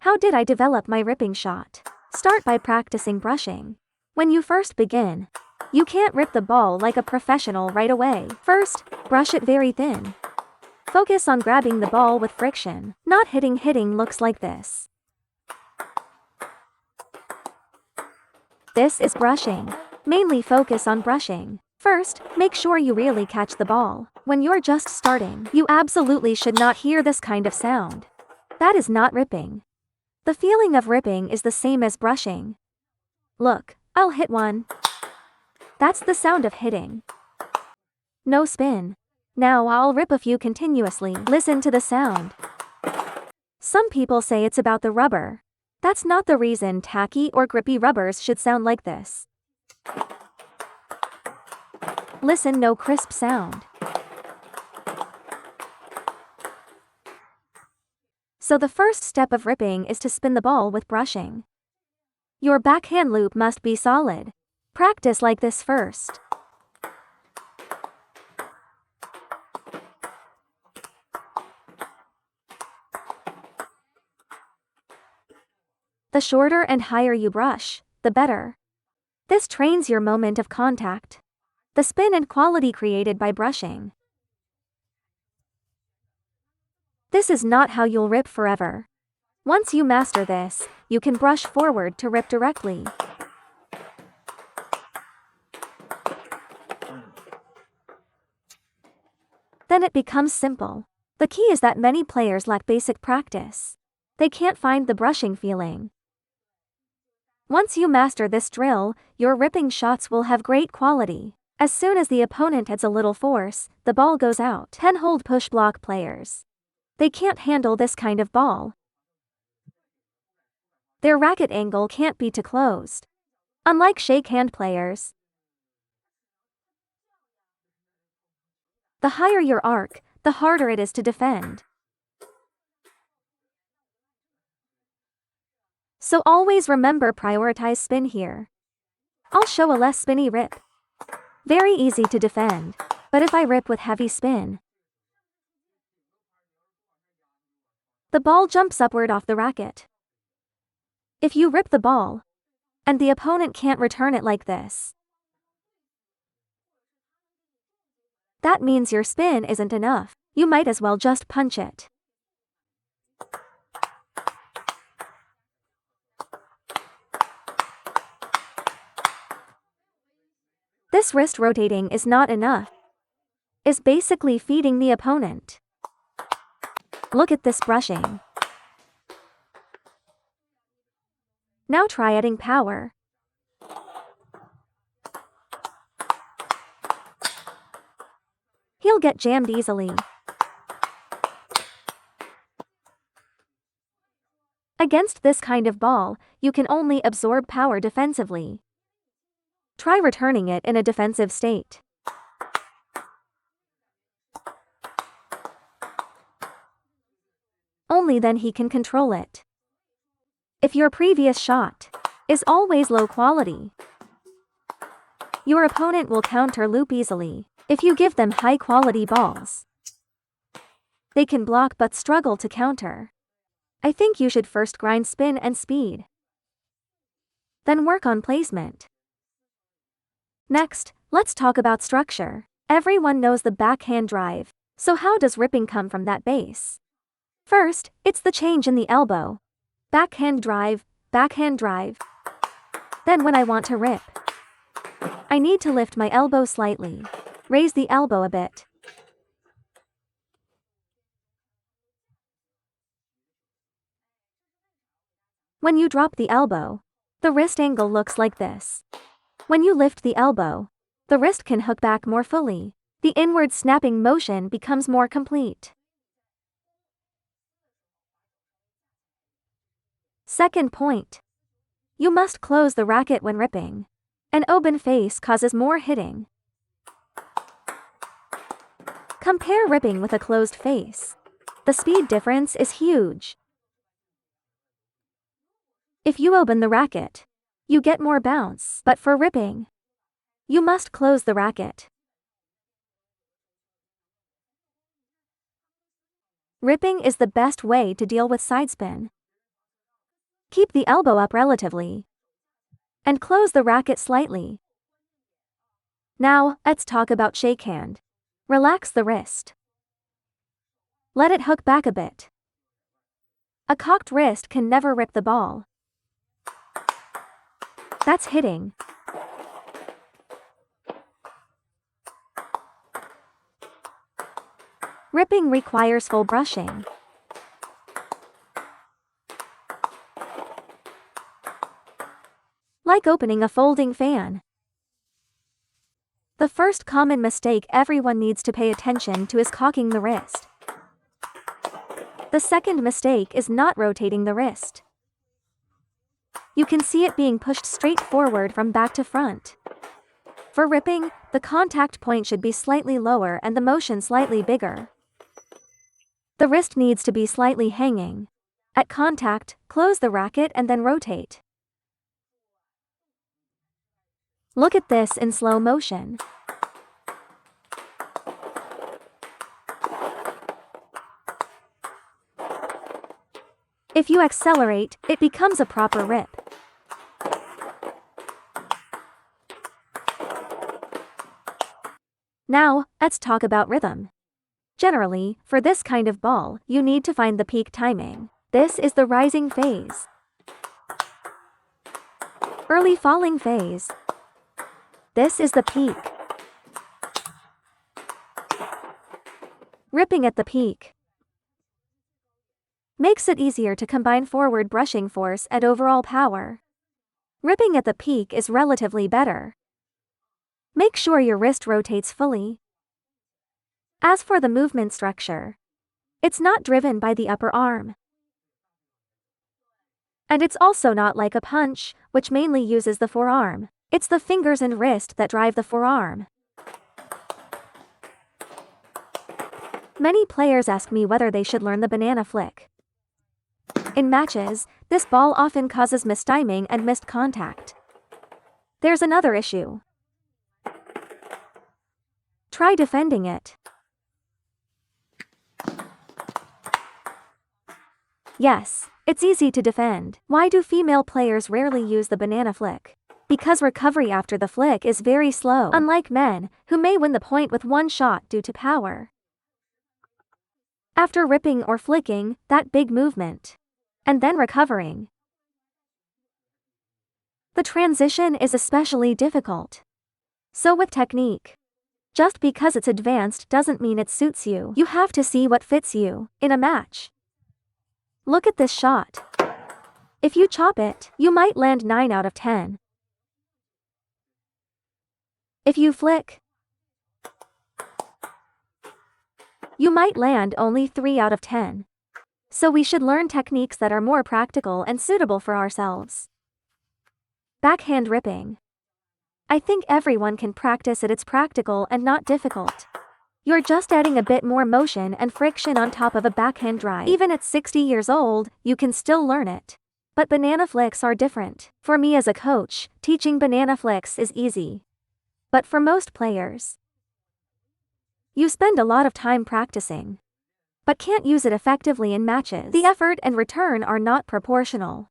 How did I develop my ripping shot? Start by practicing brushing. When you first begin, you can't rip the ball like a professional right away. First, brush it very thin. Focus on grabbing the ball with friction, not hitting. Hitting looks like this. This is brushing. Mainly focus on brushing. First, make sure you really catch the ball. When you're just starting, you absolutely should not hear this kind of sound. That is not ripping. The feeling of ripping is the same as brushing. Look, I'll hit one. That's the sound of hitting. No spin. Now I'll rip a few continuously. Listen to the sound. Some people say it's about the rubber. That's not the reason. Tacky or grippy rubbers should sound like this. Listen, no crisp sound. So the first step of ripping is to spin the ball with brushing. Your backhand loop must be solid. Practice like this first. The shorter and higher you brush, the better. This trains your moment of contact. The spin and quality created by brushing. This is not how you'll rip forever. Once you master this, you can brush forward to rip directly. Then it becomes simple. The key is that many players lack basic practice. They can't find the brushing feeling. Once you master this drill, your ripping shots will have great quality. As soon as the opponent adds a little force, the ball goes out. 10 hold push block players. They can't handle this kind of ball. Their racket angle can't be too closed. Unlike shake hand players, the higher your arc, the harder it is to defend. So always remember, prioritize spin here. I'll show a less spinny rip. Very easy to defend. But if I rip with heavy spin, the ball jumps upward off the racket. If you rip the ball, and the opponent can't return it like this, that means your spin isn't enough. You might as well just punch it. This wrist rotating is not enough. Is basically feeding the opponent. Look at this brushing. Now try adding power. He'll get jammed easily. Against this kind of ball, you can only absorb power defensively. Try returning it in a defensive state. Only then he can control it. If your previous shot is always low quality, your opponent will counter loop easily. If you give them high quality balls, they can block but struggle to counter. I think you should first grind spin and speed, then work on placement. Next, let's talk about structure. Everyone knows the backhand drive, so how does ripping come from that base? First, it's the change in the elbow. Backhand drive, backhand drive. Then when I want to rip, I need to lift my elbow slightly, raise the elbow a bit. When you drop the elbow, the wrist angle looks like this. When you lift the elbow, the wrist can hook back more fully. The inward snapping motion becomes more complete. Second point. You must close the racket when ripping. An open face causes more hitting. Compare ripping with a closed face. The speed difference is huge. If you open the racket, you get more bounce, but for ripping, you must close the racket. Ripping is the best way to deal with side spin. Keep the elbow up relatively. And close the racket slightly. Now, let's talk about shakehand. Relax the wrist. Let it hook back a bit. A cocked wrist can never rip the ball. That's hitting. Ripping requires full brushing. Like opening a folding fan. The first common mistake everyone needs to pay attention to is cocking the wrist. The second mistake is not rotating the wrist. You can see it being pushed straight forward from back to front. For ripping, the contact point should be slightly lower and the motion slightly bigger. The wrist needs to be slightly hanging. At contact, close the racket and then rotate. Look at this in slow motion. If you accelerate, it becomes a proper rip. Now, let's talk about rhythm. Generally, for this kind of ball, you need to find the peak timing. This is the rising phase. Early falling phase. This is the peak. Ripping at the peak makes it easier to combine forward brushing force and overall power. Ripping at the peak is relatively better. Make sure your wrist rotates fully. As for the movement structure, it's not driven by the upper arm. And it's also not like a punch, which mainly uses the forearm. It's the fingers and wrist that drive the forearm. Many players ask me whether they should learn the banana flick. In matches, this ball often causes mistiming and missed contact. There's another issue. Try defending it. Yes, it's easy to defend. Why do female players rarely use the banana flick? Because recovery after the flick is very slow, unlike men, who may win the point with one shot due to power. After ripping or flicking, that big movement. And then recovering. The transition is especially difficult. So with technique. Just because it's advanced doesn't mean it suits you. You have to see what fits you in a match. Look at this shot. If you chop it, you might land 9 out of 10. If you flick, you might land only 3 out of 10. So we should learn techniques that are more practical and suitable for ourselves. Backhand ripping. I think everyone can practice it. It's practical and not difficult. You're just adding a bit more motion and friction on top of a backhand drive. Even at 60 years old, you can still learn it. But banana flicks are different. For me as a coach, teaching banana flicks is easy. But for most players, you spend a lot of time practicing, but can't use it effectively in matches. The effort and return are not proportional.